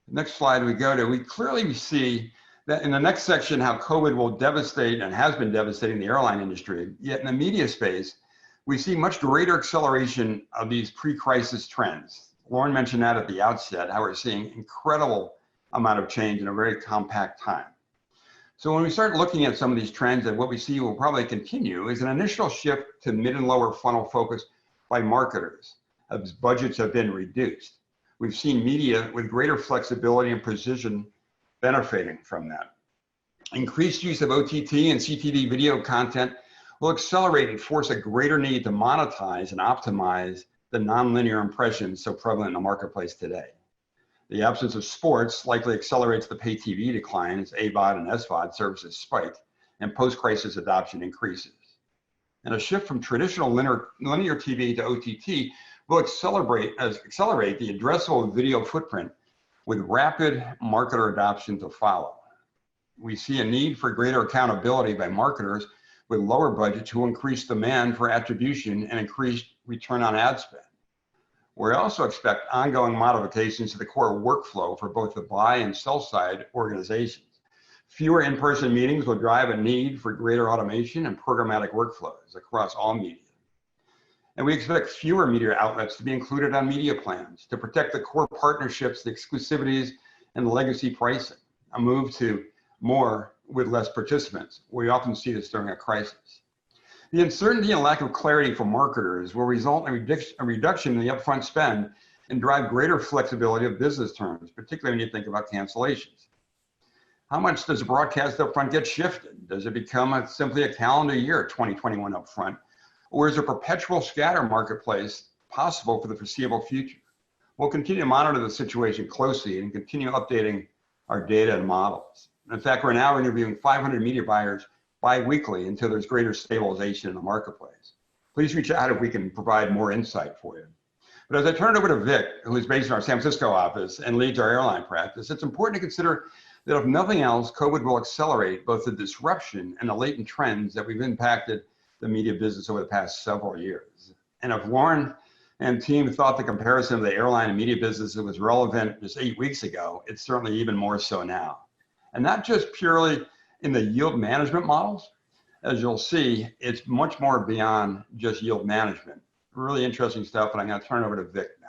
Next slide we go to, we clearly see that in the next section how COVID will devastate and has been devastating the airline industry. Yet in the media space, we see much greater acceleration of these pre-crisis trends. Lorne mentioned that at the outset, how we're seeing incredible amount of change in a very compact time. So when we start looking at some of these trends, and what we see will probably continue is an initial shift to mid and lower funnel focus by marketers as budgets have been reduced. We've seen media with greater flexibility and precision benefiting from that. Increased use of OTT and CTV video content will accelerate and force a greater need to monetize and optimize the nonlinear impressions so prevalent in the marketplace today. The absence of sports likely accelerates the pay TV decline as AVOD and SVOD services spike and post-crisis adoption increases. And a shift from traditional linear TV to OTT will accelerate the addressable video footprint with rapid marketer adoption to follow. We see a need for greater accountability by marketers with lower budgets who increase demand for attribution and increased return on ad spend. We also expect ongoing modifications to the core workflow for both the buy and sell side organizations. Fewer in-person meetings will drive a need for greater automation and programmatic workflows across all media. And we expect fewer media outlets to be included on media plans to protect the core partnerships, the exclusivities, and legacy pricing, a move to more with less participants. We often see this during a crisis. The uncertainty and lack of clarity for marketers will result in a reduction in the upfront spend and drive greater flexibility of business terms, particularly when you think about cancellations. How much does a broadcast upfront get shifted? Does it become simply a calendar year 2021 upfront? Or is a perpetual scatter marketplace possible for the foreseeable future? We'll continue to monitor the situation closely and continue updating our data and models. In fact, we're now interviewing 500 media buyers bi-weekly until there's greater stabilization in the marketplace. Please reach out if we can provide more insight for you. But as I turn it over to Witt, who is based in our San Francisco office and leads our airline practice, it's important to consider that if nothing else, COVID will accelerate both the disruption and the latent trends that we've impacted the media business over the past several years. And if Lorne and team thought the comparison of the airline and media business was relevant just 8 weeks ago, it's certainly even more so now. And not just purely in the yield management models. As you'll see, it's much more beyond just yield management. Really interesting stuff, and I'm going to turn it over to Witt now.